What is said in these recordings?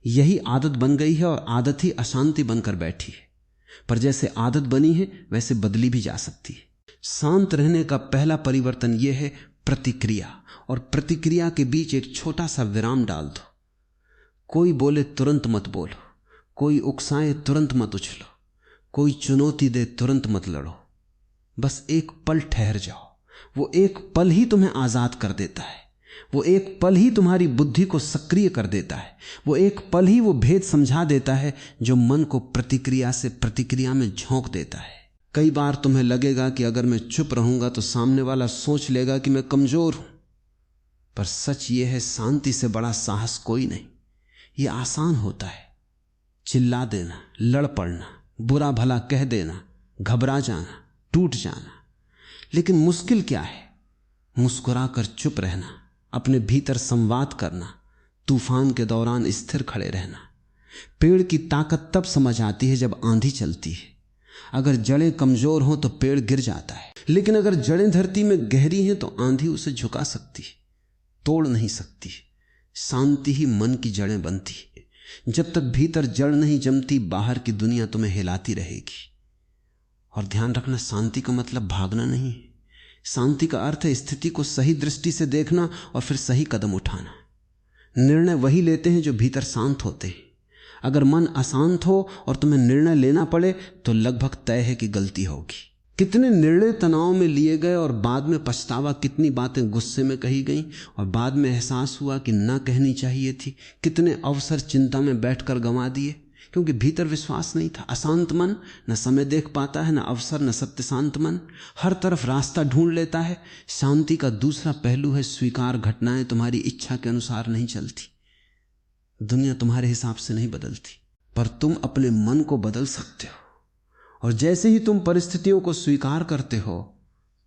यही आदत बन गई है और आदत ही अशांति बनकर बैठी है। पर जैसे आदत बनी है वैसे बदली भी जा सकती है। शांत रहने का पहला परिवर्तन यह है प्रतिक्रिया, और प्रतिक्रिया के बीच एक छोटा सा विराम डाल दो। कोई बोले तुरंत मत बोलो, कोई उकसाए तुरंत मत उछलो, कोई चुनौती दे तुरंत मत लड़ो। बस एक पल ठहर जाओ। वो एक पल ही तुम्हें आजाद कर देता है। वो एक पल ही तुम्हारी बुद्धि को सक्रिय कर देता है। वो एक पल ही वो भेद समझा देता है जो मन को प्रतिक्रिया से प्रतिक्रिया में झोंक देता है। कई बार तुम्हें लगेगा कि अगर मैं चुप रहूंगा तो सामने वाला सोच लेगा कि मैं कमजोर हूं, पर सच ये है शांति से बड़ा साहस कोई नहीं। ये आसान होता है, चिल्ला देना, लड़ पड़ना, बुरा भला कह देना, घबरा जाना, टूट जाना। लेकिन मुश्किल क्या है? मुस्कुराकर चुप रहना, अपने भीतर संवाद करना, तूफान के दौरान स्थिर खड़े रहना। पेड़ की ताकत तब समझ आती है जब आंधी चलती है। अगर जड़ें कमजोर हों तो पेड़ गिर जाता है, लेकिन अगर जड़ें धरती में गहरी हैं तो आंधी उसे झुका सकती है, तोड़ नहीं सकती। शांति ही मन की जड़ें बनती है। जब तक भीतर जड़ नहीं जमती, बाहर की दुनिया तुम्हें हिलाती रहेगी। और ध्यान रखना, शांति का मतलब भागना नहीं है। शांति का अर्थ है स्थिति को सही दृष्टि से देखना और फिर सही कदम उठाना। निर्णय वही लेते हैं जो भीतर शांत होते हैं। अगर मन अशांत हो और तुम्हें निर्णय लेना पड़े तो लगभग तय है कि गलती होगी। कितने निर्णय तनाव में लिए गए और बाद में पछतावा, कितनी बातें गुस्से में कही गई और बाद में एहसास हुआ कि ना कहनी चाहिए थी। कितने अवसर चिंता में बैठकर गंवा दिए क्योंकि भीतर विश्वास नहीं था। अशांत मन न समय देख पाता है, न अवसर, न सत्य। शांत मन हर तरफ रास्ता ढूंढ लेता है। शांति का दूसरा पहलू है स्वीकार। घटनाएं तुम्हारी इच्छा के अनुसार नहीं चलती, दुनिया तुम्हारे हिसाब से नहीं बदलती, पर तुम अपने मन को बदल सकते हो। और जैसे ही तुम परिस्थितियों को स्वीकार करते हो,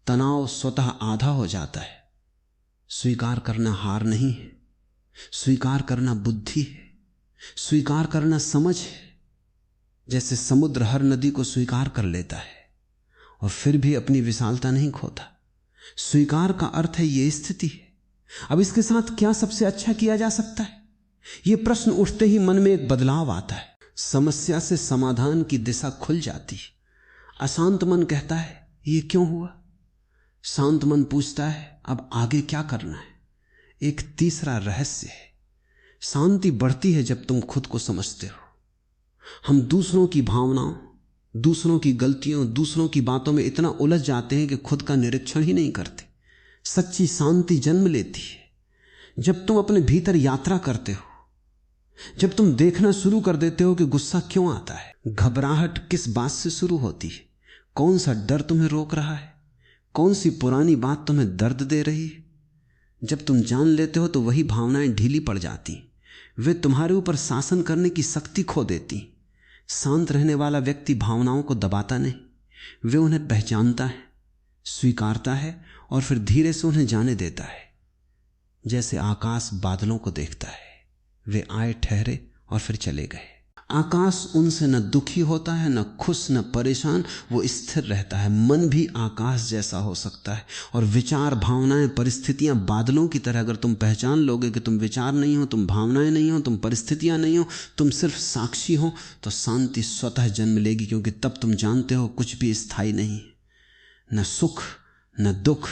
तनाव स्वतः आधा हो जाता है। स्वीकार करना हार नहीं है, स्वीकार करना बुद्धि है, स्वीकार करना समझ है। जैसे समुद्र हर नदी को स्वीकार कर लेता है और फिर भी अपनी विशालता नहीं खोता। स्वीकार का अर्थ है ये स्थिति है। अब इसके साथ क्या सबसे अच्छा किया जा सकता है? ये प्रश्न उठते ही मन में एक बदलाव आता है। समस्या से समाधान की दिशा खुल जाती है। अशांत मन कहता है ये क्यों हुआ? शांत मन पूछता है अब आगे क्या करना है? एक तीसरा रहस्य है, शांति बढ़ती है जब तुम खुद को समझते हो। हम दूसरों की भावनाओं, दूसरों की गलतियों, दूसरों की बातों में इतना उलझ जाते हैं कि खुद का निरीक्षण ही नहीं करते। सच्ची शांति जन्म लेती है जब तुम अपने भीतर यात्रा करते हो, जब तुम देखना शुरू कर देते हो कि गुस्सा क्यों आता है, घबराहट किस बात से शुरू होती है, कौन सा डर तुम्हें रोक रहा है, कौन सी पुरानी बात तुम्हें दर्द दे रही है। जब तुम जान लेते हो तो वही भावनाएं ढीली पड़ जाती, वे तुम्हारे ऊपर शासन करने की शक्ति खो देती। शांत रहने वाला व्यक्ति भावनाओं को दबाता नहीं, वे उन्हें पहचानता है, स्वीकारता है और फिर धीरे से उन्हें जाने देता है। जैसे आकाश बादलों को देखता है, वे आए, ठहरे और फिर चले गए। आकाश उनसे न दुखी होता है, न खुश, न परेशान, वो स्थिर रहता है। मन भी आकाश जैसा हो सकता है और विचार, भावनाएं, परिस्थितियां बादलों की तरह। अगर तुम पहचान लोगे कि तुम विचार नहीं हो, तुम भावनाएं नहीं हो, तुम परिस्थितियां नहीं हो, तुम सिर्फ साक्षी हो, तो शांति स्वतः जन्म लेगी। क्योंकि तब तुम जानते हो कुछ भी स्थायी नहीं, न सुख, न दुख,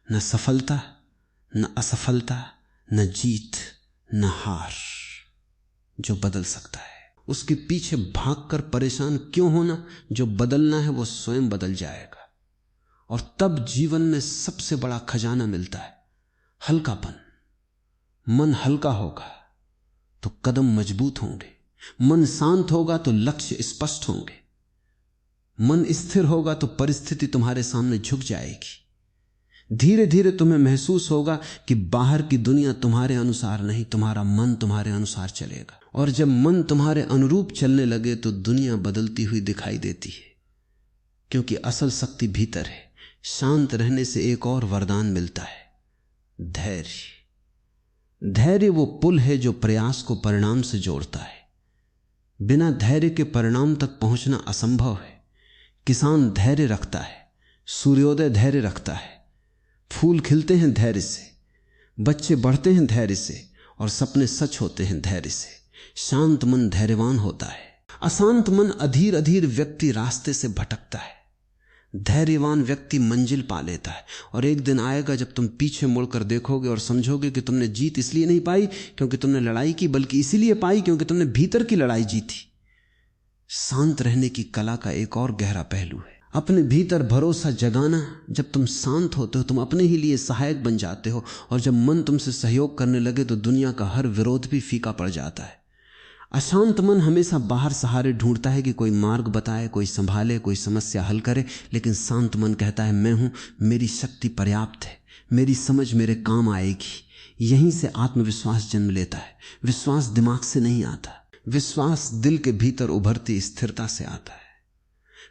न सफलता, न असफलता, न जीत, न हार। जो बदल सकता है उसके पीछे भागकर परेशान क्यों होना? जो बदलना है वो स्वयं बदल जाएगा। और तब जीवन में सबसे बड़ा खजाना मिलता है, हल्कापन। मन हल्का होगा तो कदम मजबूत होंगे, मन शांत होगा तो लक्ष्य स्पष्ट होंगे, मन स्थिर होगा तो परिस्थिति तुम्हारे सामने झुक जाएगी। धीरे धीरे तुम्हें महसूस होगा कि बाहर की दुनिया तुम्हारे अनुसार नहीं, तुम्हारा मन तुम्हारे अनुसार चलेगा। और जब मन तुम्हारे अनुरूप चलने लगे तो दुनिया बदलती हुई दिखाई देती है, क्योंकि असल शक्ति भीतर है। शांत रहने से एक और वरदान मिलता है, धैर्य। धैर्य वो पुल है जो प्रयास को परिणाम से जोड़ता है। बिना धैर्य के परिणाम तक पहुंचना असंभव है। किसान धैर्य रखता है, सूर्योदय धैर्य रखता है, फूल खिलते हैं धैर्य से, बच्चे बढ़ते हैं धैर्य से और सपने सच होते हैं धैर्य से। शांत मन धैर्यवान होता है। अशांत मन अधीर अधीर व्यक्ति रास्ते से भटकता है। धैर्यवान व्यक्ति मंजिल पा लेता है। और एक दिन आएगा जब तुम पीछे मुड़कर देखोगे और समझोगे कि तुमने जीत इसलिए नहीं पाई क्योंकि तुमने लड़ाई की, बल्कि इसीलिए पाई क्योंकि तुमने भीतर की लड़ाई जीती। शांत रहने की कला का एक और गहरा पहलू है अपने भीतर भरोसा जगाना। जब तुम शांत होते हो तुम अपने ही लिए सहायक बन जाते हो, और जब मन तुमसे सहयोग करने लगे तो दुनिया का हर विरोध भी फीका पड़ जाता है। अशांत मन हमेशा बाहर सहारे ढूंढता है कि कोई मार्ग बताए, कोई संभाले, कोई समस्या हल करे, लेकिन शांत मन कहता है मैं हूं, मेरी शक्ति पर्याप्त है, मेरी समझ मेरे काम आएगी। यहीं से आत्मविश्वास जन्म लेता है। विश्वास दिमाग से नहीं आता, विश्वास दिल के भीतर उभरती स्थिरता से आता है।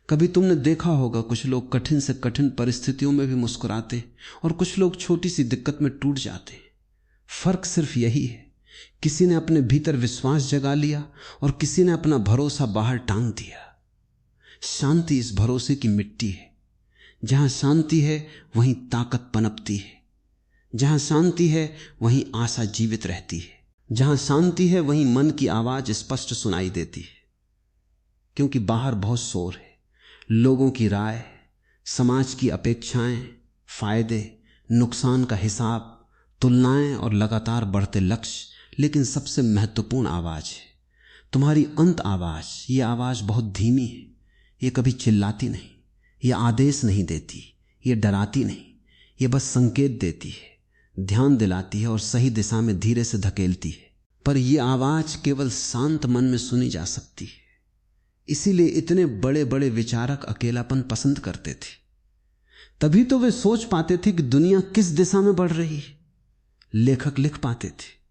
कभी तुमने देखा होगा कुछ लोग कठिन से कठिन परिस्थितियों में भी मुस्कुराते और कुछ लोग छोटी सी दिक्कत में टूट जाते। फर्क सिर्फ यही है, किसी ने अपने भीतर विश्वास जगा लिया और किसी ने अपना भरोसा बाहर टांग दिया। शांति इस भरोसे की मिट्टी है। जहां शांति है वहीं ताकत पनपती है। जहां शांति है वहीं आशा जीवित रहती है। जहां शांति है वहीं मन की आवाज स्पष्ट सुनाई देती है। क्योंकि बाहर बहुत शोर है, लोगों की राय, समाज की अपेक्षाएं, फायदे, नुकसान का हिसाब, तुलनाएं और लगातार बढ़ते लक्ष्य। लेकिन सबसे महत्वपूर्ण आवाज है तुम्हारी अंत आवाज। ये आवाज बहुत धीमी है, ये कभी चिल्लाती नहीं, ये आदेश नहीं देती, ये डराती नहीं, ये बस संकेत देती है, ध्यान दिलाती है और सही दिशा में धीरे से धकेलती है। पर यह आवाज केवल शांत मन में सुनी जा सकती है। इसीलिए इतने बड़े बड़े विचारक अकेलापन पसंद करते थे। तभी तो वे सोच पाते थे कि दुनिया किस दिशा में बढ़ रही है। लेखक लिख पाते थे,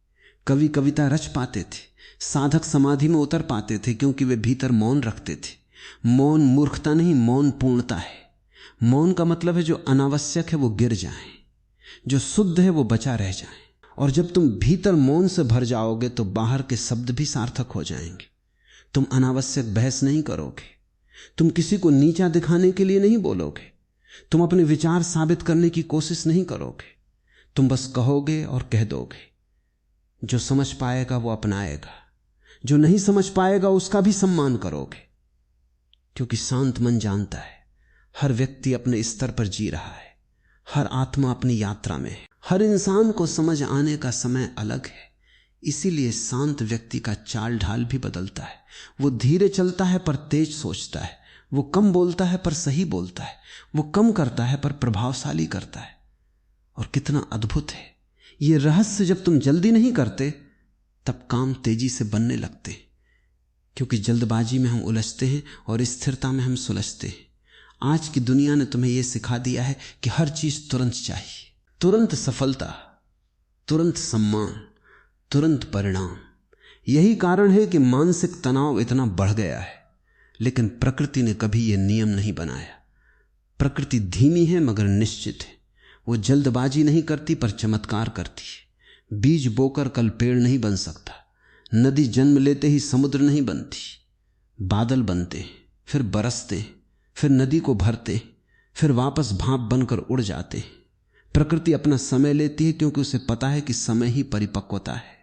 कवि कविता रच पाते थे, साधक समाधि में उतर पाते थे, क्योंकि वे भीतर मौन रखते थे। मौन मूर्खता नहीं, मौन पूर्णता है। मौन का मतलब है जो अनावश्यक है वो गिर जाए, जो शुद्ध है वो बचा रह जाए। और जब तुम भीतर मौन से भर जाओगे तो बाहर के शब्द भी सार्थक हो जाएंगे। तुम अनावश्यक बहस नहीं करोगे, तुम किसी को नीचा दिखाने के लिए नहीं बोलोगे, तुम अपने विचार साबित करने की कोशिश नहीं करोगे। तुम बस कहोगे और कह दोगे। जो समझ पाएगा वो अपनाएगा, जो नहीं समझ पाएगा उसका भी सम्मान करोगे। क्योंकि शांत मन जानता है हर व्यक्ति अपने स्तर पर जी रहा है, हर आत्मा अपनी यात्रा में है, हर इंसान को समझ आने का समय अलग है। इसीलिए शांत व्यक्ति का चाल ढाल भी बदलता है। वो धीरे चलता है पर तेज सोचता है, वो कम बोलता है पर सही बोलता है, वो कम करता है पर प्रभावशाली करता है। और कितना अद्भुत है ये रहस्य। जब तुम जल्दी नहीं करते तब काम तेजी से बनने लगते, क्योंकि जल्दबाजी में हम उलझते हैं और स्थिरता में हम सुलझते हैं। आज की दुनिया ने तुम्हें यह सिखा दिया है कि हर चीज तुरंत चाहिए, तुरंत सफलता, तुरंत सम्मान, तुरंत परिणाम। यही कारण है कि मानसिक तनाव इतना बढ़ गया है। लेकिन प्रकृति ने कभी यह नियम नहीं बनाया। प्रकृति धीमी है मगर निश्चित है। वो जल्दबाजी नहीं करती पर चमत्कार करती है। बीज बोकर कल पेड़ नहीं बन सकता, नदी जन्म लेते ही समुद्र नहीं बनती। बादल बनते, फिर बरसते, फिर नदी को भरते, फिर वापस भाप बनकर उड़ जाते। प्रकृति अपना समय लेती है क्योंकि उसे पता है कि समय ही परिपक्वता है।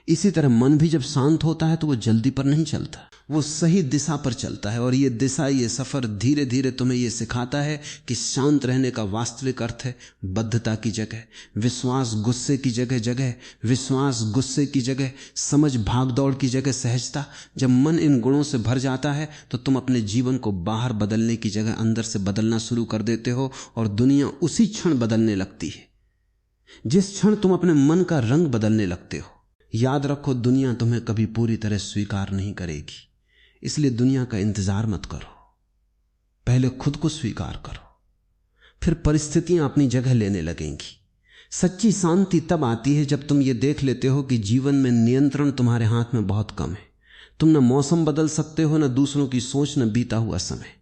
इसी तरह मन भी जब शांत होता है तो वो जल्दी पर नहीं चलता, वो सही दिशा पर चलता है। और ये दिशा, ये सफर धीरे धीरे तुम्हें ये सिखाता है कि शांत रहने का वास्तविक अर्थ है बद्धता की जगह विश्वास, गुस्से की जगह जगह विश्वास, गुस्से की जगह समझ, भागदौड़ की जगह सहजता। जब मन इन गुणों से भर जाता है तो तुम अपने जीवन को बाहर बदलने की जगह अंदर से बदलना शुरू कर देते हो, और दुनिया उसी क्षण बदलने लगती है जिस क्षण तुम अपने मन का रंग बदलने लगते हो। याद रखो, दुनिया तुम्हें कभी पूरी तरह स्वीकार नहीं करेगी, इसलिए दुनिया का इंतजार मत करो। पहले खुद को स्वीकार करो, फिर परिस्थितियां अपनी जगह लेने लगेंगी। सच्ची शांति तब आती है जब तुम ये देख लेते हो कि जीवन में नियंत्रण तुम्हारे हाथ में बहुत कम है। तुम न मौसम बदल सकते हो, न दूसरों की सोच, न बीता हुआ समय।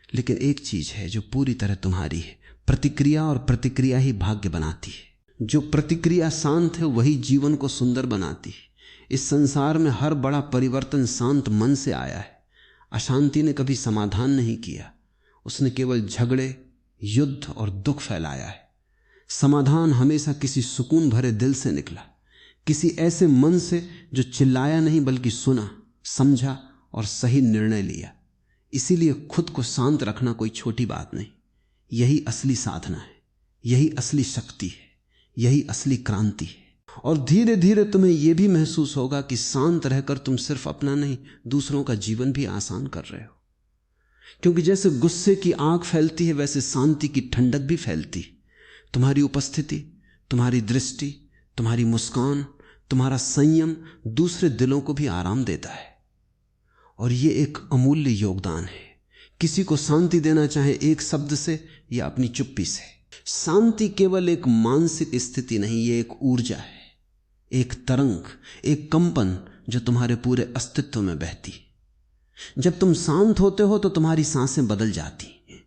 लेकिन एक चीज है जो पूरी तरह तुम्हारी है, प्रतिक्रिया, और प्रतिक्रिया ही भाग्य बनाती है। जो प्रतिक्रिया शांत है वही जीवन को सुंदर बनाती है। इस संसार में हर बड़ा परिवर्तन शांत मन से आया है। अशांति ने कभी समाधान नहीं किया, उसने केवल झगड़े, युद्ध और दुख फैलाया है। समाधान हमेशा किसी सुकून भरे दिल से निकला, किसी ऐसे मन से जो चिल्लाया नहीं बल्कि सुना, समझा और सही निर्णय लिया। इसीलिए खुद को शांत रखना कोई छोटी बात नहीं। यही असली साधना है, यही असली शक्ति है, यही असली क्रांति है। और धीरे धीरे तुम्हें यह भी महसूस होगा कि शांत रहकर तुम सिर्फ अपना नहीं, दूसरों का जीवन भी आसान कर रहे हो। क्योंकि जैसे गुस्से की आग फैलती है, वैसे शांति की ठंडक भी फैलती है। तुम्हारी उपस्थिति, तुम्हारी दृष्टि, तुम्हारी मुस्कान, तुम्हारा संयम दूसरे दिलों को भी आराम देता है। और यह एक अमूल्य योगदान है। किसी को शांति देना चाहे एक शब्द से या अपनी चुप्पी से। शांति केवल एक मानसिक स्थिति नहीं, यह एक ऊर्जा है, एक तरंग, एक कंपन जो तुम्हारे पूरे अस्तित्व में बहती है। जब तुम शांत होते हो तो तुम्हारी सांसें बदल जाती हैं,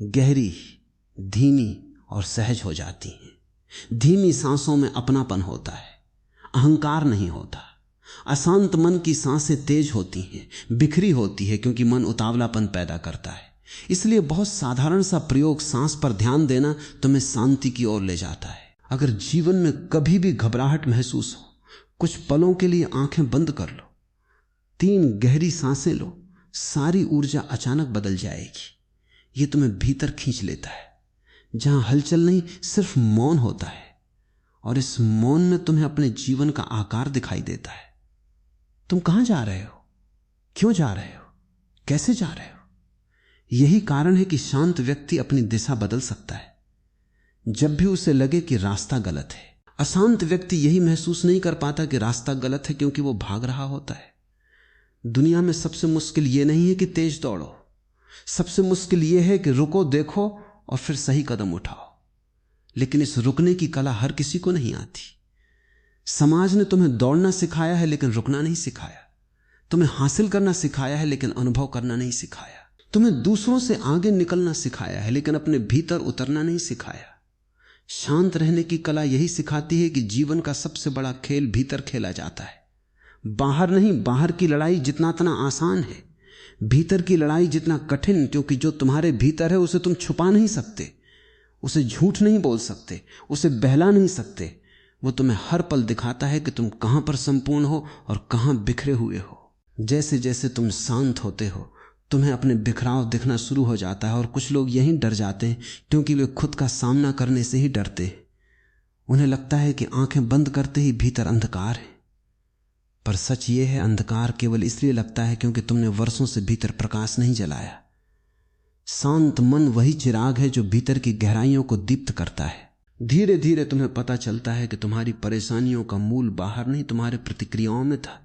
गहरी, धीमी और सहज हो जाती हैं। धीमी सांसों में अपनापन होता है, अहंकार नहीं होता। अशांत मन की सांसें तेज होती हैं, बिखरी होती है, क्योंकि मन उतावलापन पैदा करता है। इसलिए बहुत साधारण सा प्रयोग, सांस पर ध्यान देना, तुम्हें शांति की ओर ले जाता है। अगर जीवन में कभी भी घबराहट महसूस हो, कुछ पलों के लिए आंखें बंद कर लो, 3 गहरी सांसें लो, सारी ऊर्जा अचानक बदल जाएगी। ये तुम्हें भीतर खींच लेता है, जहां हलचल नहीं, सिर्फ मौन होता है। और इस मौन में तुम्हें अपने जीवन का आकार दिखाई देता है। तुम कहां जा रहे हो, क्यों जा रहे हो, कैसे जा रहे हो। यही कारण है कि शांत व्यक्ति अपनी दिशा बदल सकता है जब भी उसे लगे कि रास्ता गलत है। अशांत व्यक्ति यही महसूस नहीं कर पाता कि रास्ता गलत है, क्योंकि वो भाग रहा होता है। दुनिया में सबसे मुश्किल यह नहीं है कि तेज दौड़ो, सबसे मुश्किल यह है कि रुको, देखो और फिर सही कदम उठाओ। लेकिन इस रुकने की कला हर किसी को नहीं आती। समाज ने तुम्हें दौड़ना सिखाया है लेकिन रुकना नहीं सिखाया। तुम्हें हासिल करना सिखाया है लेकिन अनुभव करना नहीं सिखाया। तुम्हें दूसरों से आगे निकलना सिखाया है लेकिन अपने भीतर उतरना नहीं सिखाया। शांत रहने की कला यही सिखाती है कि जीवन का सबसे बड़ा खेल भीतर खेला जाता है, बाहर नहीं। बाहर की लड़ाई जितना तना आसान है, भीतर की लड़ाई जितना कठिन, क्योंकि जो तुम्हारे भीतर है उसे तुम छुपा नहीं सकते, उसे झूठ नहीं बोल सकते, उसे बहला नहीं सकते। वो तुम्हें हर पल दिखाता है कि तुम कहां पर संपूर्ण हो और कहां बिखरे हुए हो। जैसे जैसे तुम शांत होते हो, तुम्हें अपने बिखराव दिखना शुरू हो जाता है। और कुछ लोग यहीं डर जाते हैं, क्योंकि वे खुद का सामना करने से ही डरते हैं। उन्हें लगता है कि आंखें बंद करते ही भीतर अंधकार है। पर सच ये है, अंधकार केवल इसलिए लगता है क्योंकि तुमने वर्षों से भीतर प्रकाश नहीं जलाया। शांत मन वही चिराग है जो भीतर की गहराइयों को दीप्त करता है। धीरे धीरे तुम्हें पता चलता है कि तुम्हारी परेशानियों का मूल बाहर नहीं, तुम्हारे प्रतिक्रियाओं में था।